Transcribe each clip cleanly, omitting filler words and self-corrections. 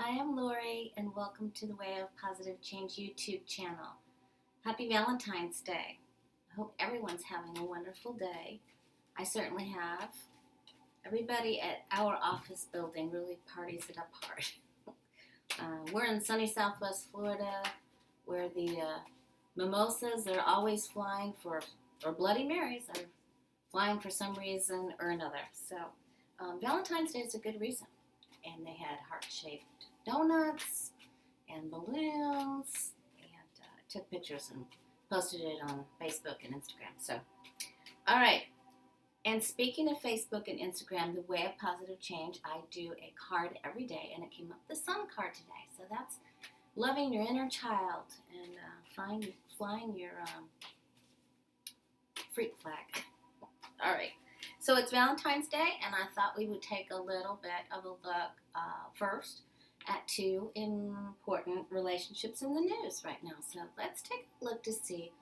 Hi, I'm Lori, and welcome to the Way of Positive Change YouTube channel. Happy Valentine's Day. I hope everyone's having a wonderful day. I certainly have. Everybody at our office building really parties it up hard. We're in sunny Southwest Florida, where the mimosas are always flying or Bloody Marys are flying for some reason or another. So Valentine's Day is a good reason. And they had heart-shaped donuts and balloons, and took pictures and posted it on Facebook and Instagram. So, all right. And speaking of Facebook and Instagram, the Way of Positive Change, I do a card every day, and it came up the Sun card today. So that's loving your inner child and flying your freak flag. All right. So it's Valentine's Day, and I thought we would take a little bit of a look first at two important relationships in the news right now. So let's take a look to see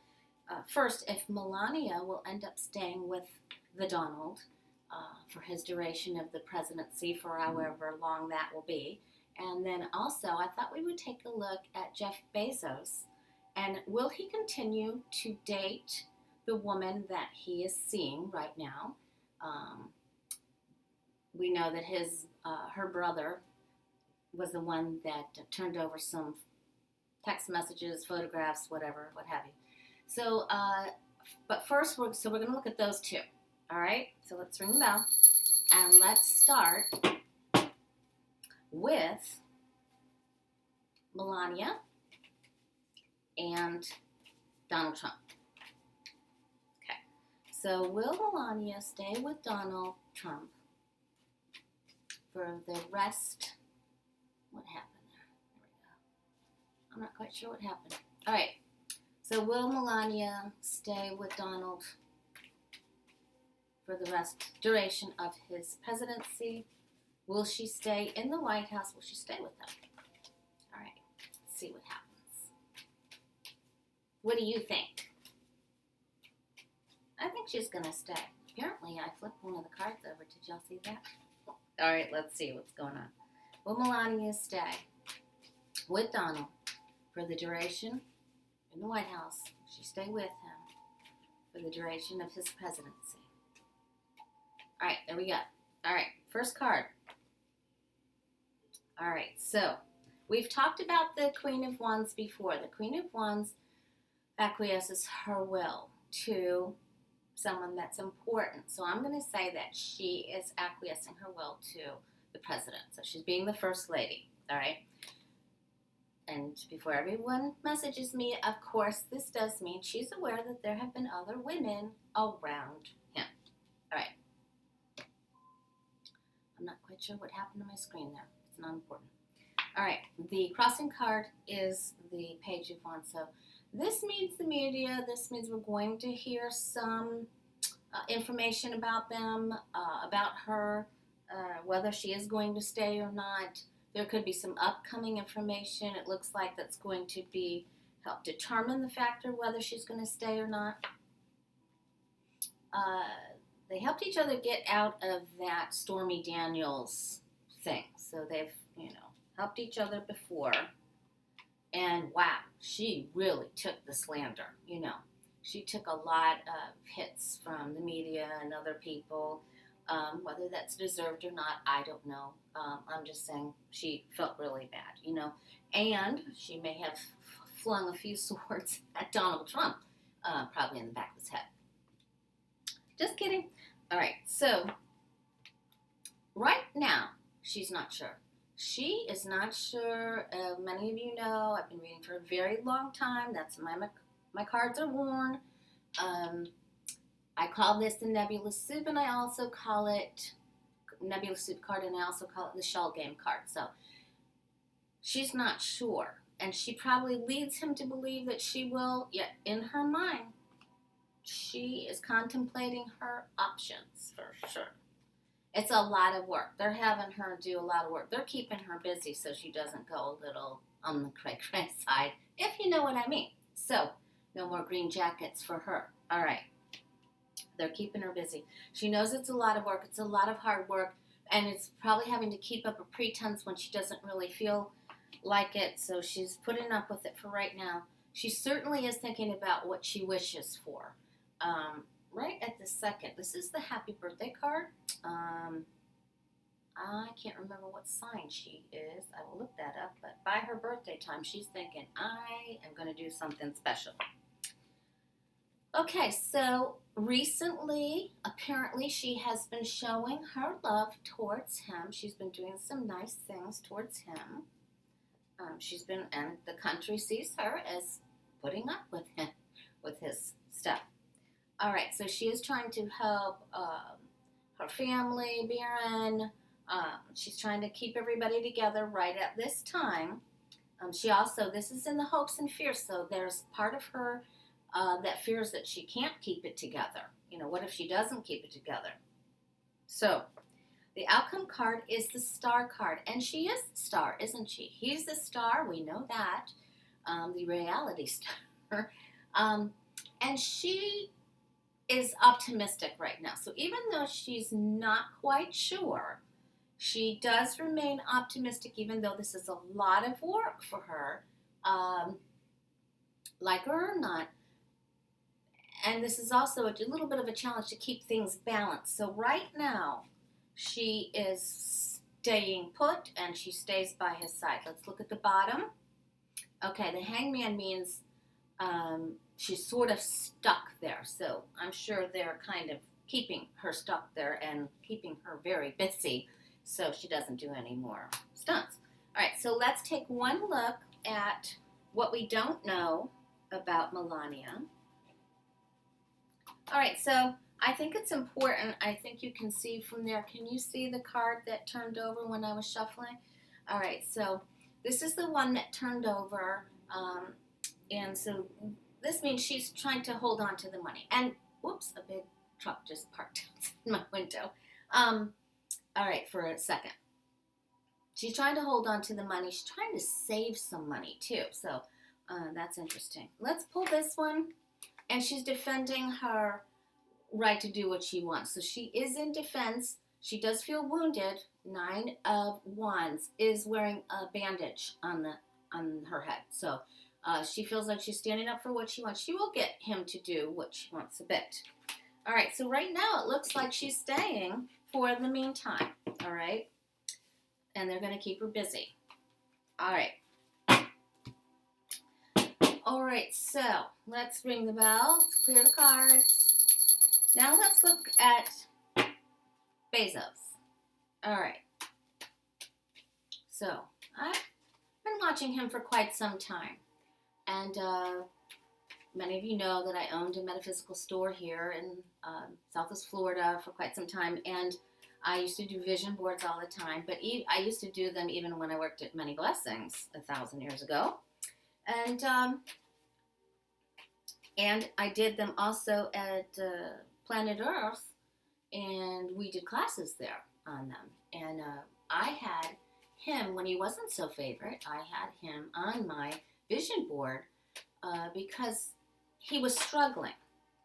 first if Melania will end up staying with the Donald for his duration of the presidency, for however long that will be. And then also, I thought we would take a look at Jeff Bezos, and will he continue to date the woman that he is seeing right now? We know that her brother was the one that turned over some text messages, photographs, whatever, what have you. So, but first, we're going to look at those two. All right. So let's ring the bell, and let's start with Melania and Donald Trump. Okay. So will Melania stay with Donald Trump for the rest? What happened there? There we go. I'm not quite sure what happened. All right. So will Melania stay with Donald for the duration of his presidency? Will she stay in the White House? Will she stay with him? All right. Let's see what happens. What do you think? I think she's going to stay. Apparently, I flipped one of the cards over. Did y'all see that? All right, let's see what's going on. Will Melania stay with Donald for the duration in the White House? Will she stay with him for the duration of his presidency? All right, there we go. All right, first card. All right, so we've talked about the Queen of Wands before. The Queen of Wands acquiesces her will to someone that's important. So I'm going to say that she is acquiescing her will to the president. So she's being the first lady, all right? And before everyone messages me, of course, this does mean she's aware that there have been other women around him. All right. I'm not quite sure what happened to my screen there. It's not important. All right. The crossing card is the Page of Wands. So this means the media. This means we're going to hear some information about them, about her, whether she is going to stay or not. There could be some upcoming information. It looks like that's going to help determine the factor whether she's going to stay or not. They helped each other get out of that Stormy Daniels thing. So they've, helped each other before. And wow, she really took the slander, She took a lot of hits from the media and other people. Whether that's deserved or not, I don't know. I'm just saying she felt really bad, And she may have flung a few swords at Donald Trump, probably in the back of his head. Just kidding. All right, so right now, she's not sure. She is not sure. Many of you know, I've been reading for a very long time. That's my cards are worn. I call this the Nebula Soup, and I also call it Nebula Soup card, and I also call it the Shell Game card. So she's not sure, and she probably leads him to believe that she will, yet in her mind, she is contemplating her options for sure. It's a lot of work. They're having her do a lot of work. They're keeping her busy so she doesn't go a little on the cray-cray side, if you know what I mean. So, no more green jackets for her. All right. They're keeping her busy. She knows it's a lot of work. It's a lot of hard work. and it's probably having to keep up a pretense when she doesn't really feel like it, so she's putting up with it for right now. She certainly is thinking about what she wishes for. Right at the second, this is the happy birthday card. I can't remember what sign she is. I will look that up, but by her birthday time, she's thinking, I am going to do something special. Okay, so recently, apparently, she has been showing her love towards him. She's been doing some nice things towards him. And the country sees her as putting up with him, with his stuff. All right, so she is trying to help her family, Baron. She's trying to keep everybody together right at this time. She also, this is in the hopes and fears, so there's part of her that fears that she can't keep it together. You know, what if she doesn't keep it together? So, the outcome card is the star card, and she is the star, isn't she? He's the star, we know that, the reality star. And she is optimistic right now. So even though she's not quite sure, she does remain optimistic, even though this is a lot of work for her, like her or not. And this is also a little bit of a challenge to keep things balanced. So right now, she is staying put, and she stays by his side. Let's look at the bottom. Okay, the hangman means she's sort of stuck there. So I'm sure they're kind of keeping her stuck there and keeping her very busy so she doesn't do any more stunts. All right, so let's take one look at what we don't know about Melania. All right, so I think it's important. I think you can see from there. Can you see the card that turned over when I was shuffling? All right, so this is the one that turned over. And so this means she's trying to hold on to the money. And, whoops, a big truck just parked outside my window. All right, for a second. She's trying to hold on to the money. She's trying to save some money, too. So that's interesting. Let's pull this one. And she's defending her right to do what she wants. So she is in defense. She does feel wounded. 9 of Wands is wearing a bandage on her head. So she feels like she's standing up for what she wants. She will get him to do what she wants a bit. All right, so right now it looks like she's staying for the meantime. All right? And they're going to keep her busy. All right. All right, so let's ring the bell. Let's clear the cards. Now let's look at Bezos. All right. So I've been watching him for quite some time. And many of you know that I owned a metaphysical store here in Southwest Florida for quite some time. And I used to do vision boards all the time. But I used to do them even when I worked at Many Blessings 1,000 years ago. And I did them also at Planet Earth, and we did classes there on them. And I had him, when he wasn't so favorite, I had him on my vision board because he was struggling.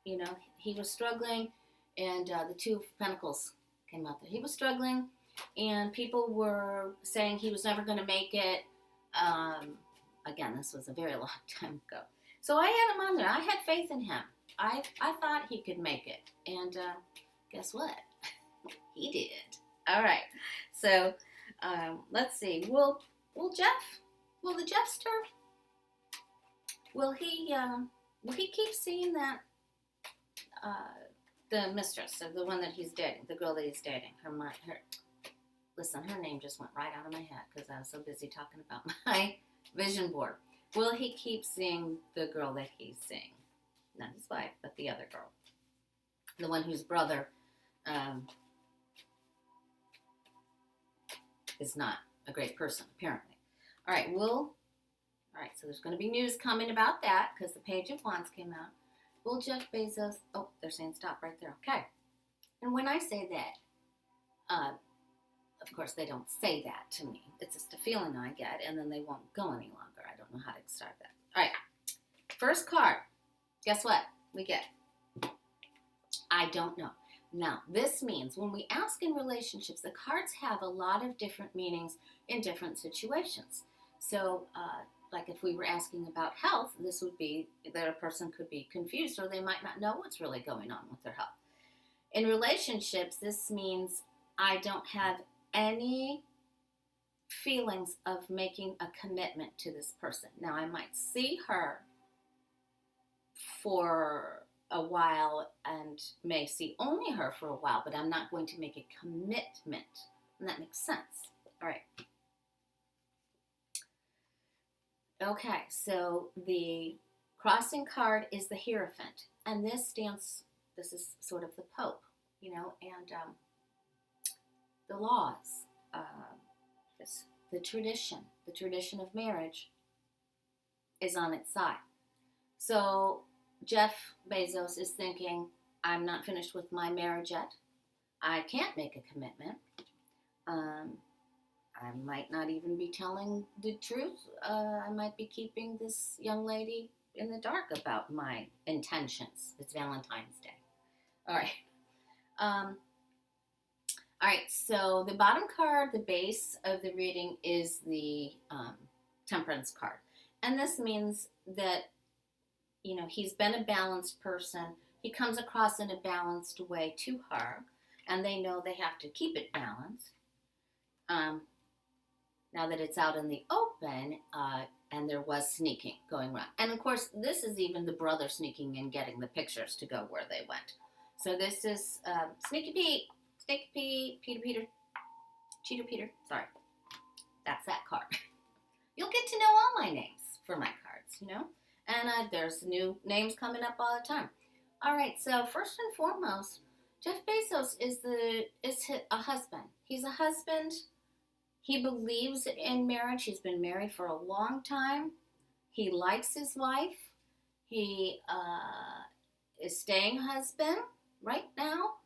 You know, he was struggling, and the 2 of Pentacles came out there. He was struggling, and people were saying he was never going to make it. Again, this was a very long time ago. So I had him on there. I had faith in him. I thought he could make it. And guess what? He did. All right. So let's see. Will the Jeffster, will he keep seeing that the mistress, or the one that he's dating, the girl that he's dating, listen, her name just went right out of my head because I was so busy talking about my vision board. Will he keep seeing the girl that he's seeing? Not his wife, but the other girl. The one whose brother is not a great person, apparently. All right, so there's going to be news coming about that because the Page of Wands came out. Will Jeff Bezos, oh, they're saying stop right there. Okay. And when I say that, of course, they don't say that to me. It's just a feeling I get, and then they won't go any longer. I don't know how to start that. All right. First card. Guess what we get? I don't know. Now, this means when we ask in relationships, the cards have a lot of different meanings in different situations. So, like if we were asking about health, this would be that a person could be confused or they might not know what's really going on with their health. In relationships, this means I don't have any feelings of making a commitment to this person. Now, I might see her for a while and may see only her for a while, but I'm not going to make a commitment. And that makes sense. All right. Okay, so the crossing card is the Hierophant, and this is sort of the Pope, and the laws, the tradition of marriage is on its side. So Jeff Bezos is thinking, I'm not finished with my marriage yet. I can't make a commitment. I might not even be telling the truth. I might be keeping this young lady in the dark about my intentions. It's Valentine's Day. All right. All right, so the bottom card, the base of the reading, is the Temperance card. And this means that, he's been a balanced person. He comes across in a balanced way to her, and they know they have to keep it balanced. Now that it's out in the open, and there was sneaking going around. And of course, this is even the brother sneaking and getting the pictures to go where they went. So this is Sneaky Pete, Sneaky Pete, Peter, Cheater Peter. Sorry, that's that card. You'll get to know all my names for my cards, And there's new names coming up all the time. All right, so first and foremost, Jeff Bezos is a husband. He's a husband. He believes in marriage. He's been married for a long time. He likes his wife. He is staying husband right now.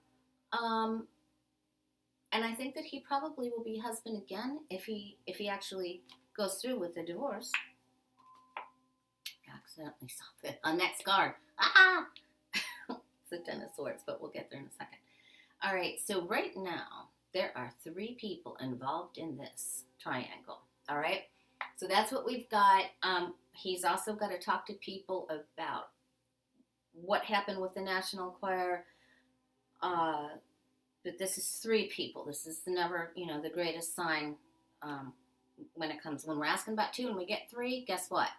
And I think that he probably will be husband again if he actually goes through with the divorce. I accidentally saw that on next card. Ah! It's the Ten of Swords, but we'll get there in a second. All right, so right now, there are 3 people involved in this triangle, all right? So that's what we've got. He's also got to talk to people about what happened with the National Choir. But this is 3 people. This is never, the greatest sign when we're asking about 2 and we get 3, guess what?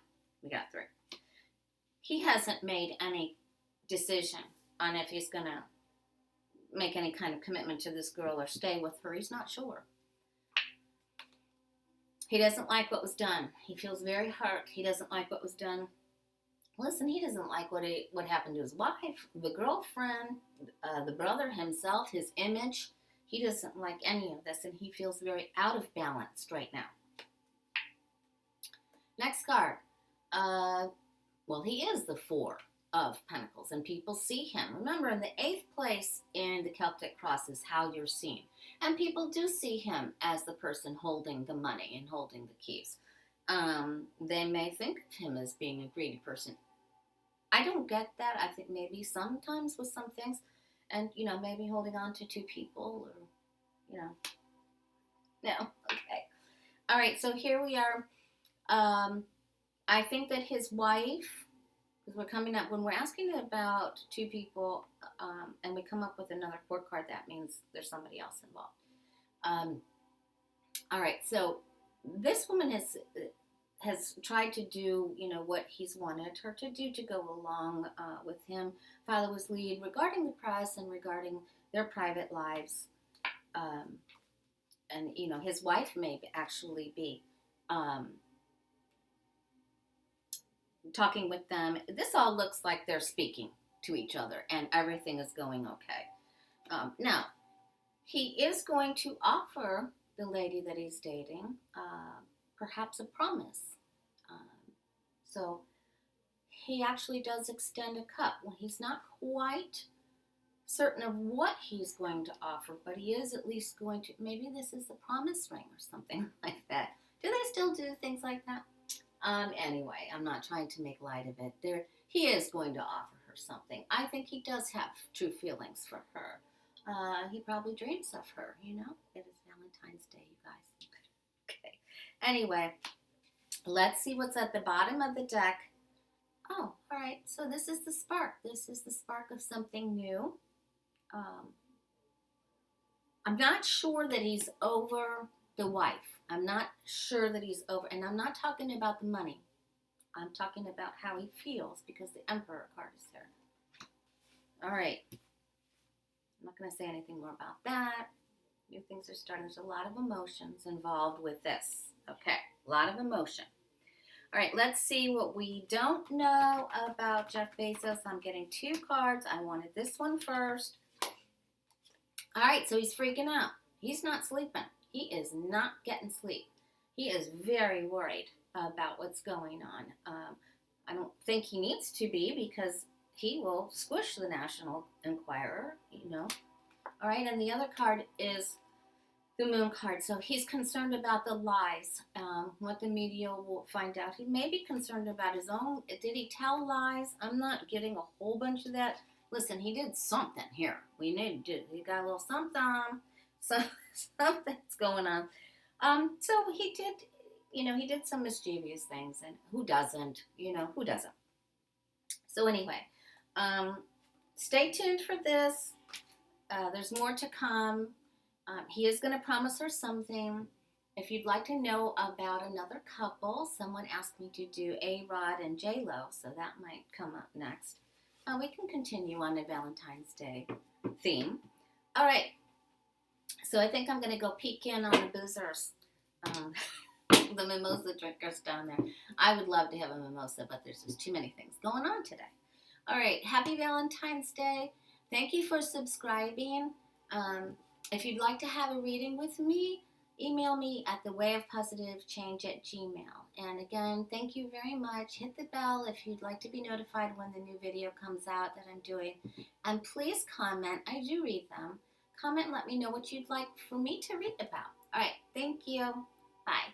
We got 3. He hasn't made any decision on if he's going to make any kind of commitment to this girl or stay with her. He's not sure. He doesn't like what was done. He feels very hurt. He doesn't like what was done. Listen, he doesn't like what happened to his wife, the girlfriend, the brother himself, his image. He doesn't like any of this, and he feels very out of balance right now. Next card. He is the 4 of Pentacles, and people see him. Remember, in the 8th place in the Celtic cross is how you're seen. And people do see him as the person holding the money and holding the keys. They may think of him as being a greedy person. I don't get that. I think maybe sometimes with some things, and, maybe holding on to 2 people or, No, okay. All right, so here we are. I think that his wife, because we're coming up, when we're asking about 2 people and we come up with another 4 card, that means there's somebody else involved. All right, so this woman has tried to do, what he's wanted her to do to go along with him, follow his lead regarding the press and regarding their private lives. And, his wife may actually be talking with them. This all looks like they're speaking to each other and everything is going okay. Now, he is going to offer the lady that he's dating perhaps a promise. So he actually does extend a cup. Well, he's not quite certain of what he's going to offer, but he is at least going to, maybe this is a promise ring or something like that. Do they still do things like that? Anyway, I'm not trying to make light of it. He is going to offer her something. I think he does have true feelings for her. He probably dreams of her, you know? It is Valentine's Day, you guys. Okay. Anyway, let's see what's at the bottom of the deck. Oh, all right. So this is the spark. This is the spark of something new. I'm not sure that he's over the wife. I'm not sure that he's over, and I'm not talking about the money. I'm talking about how he feels because the Emperor card is there. All right. I'm not going to say anything more about that. New things are starting. There's a lot of emotions involved with this. Okay, a lot of emotion. All right, let's see what we don't know about Jeff Bezos. I'm getting 2 cards. I wanted this one first. All right, so he's freaking out. He's not sleeping. He is not getting sleep. He is very worried about what's going on. I don't think he needs to be because he will squish the National Enquirer, you know. All right, and the other card is the Moon card. So he's concerned about the lies, what the media will find out. He may be concerned about his own. Did he tell lies? I'm not getting a whole bunch of that. Listen, he did something here. We need to do. He got a little something. So something's going on. So he did, he did some mischievous things, and who doesn't? Who doesn't? So anyway, stay tuned for this. There's more to come. He is going to promise her something. If you'd like to know about another couple, someone asked me to do A-Rod and J-Lo, so that might come up next. We can continue on the Valentine's Day theme. All right. So I think I'm going to go peek in on the boozers, the mimosa drinkers down there. I would love to have a mimosa, but there's just too many things going on today. All right. Happy Valentine's Day. Thank you for subscribing. If you'd like to have a reading with me, email me at thewayofpositivechange@gmail. And again, thank you very much. Hit the bell if you'd like to be notified when the new video comes out that I'm doing. And please comment. I do read them. Comment and let me know what you'd like for me to read about. All right. Thank you. Bye.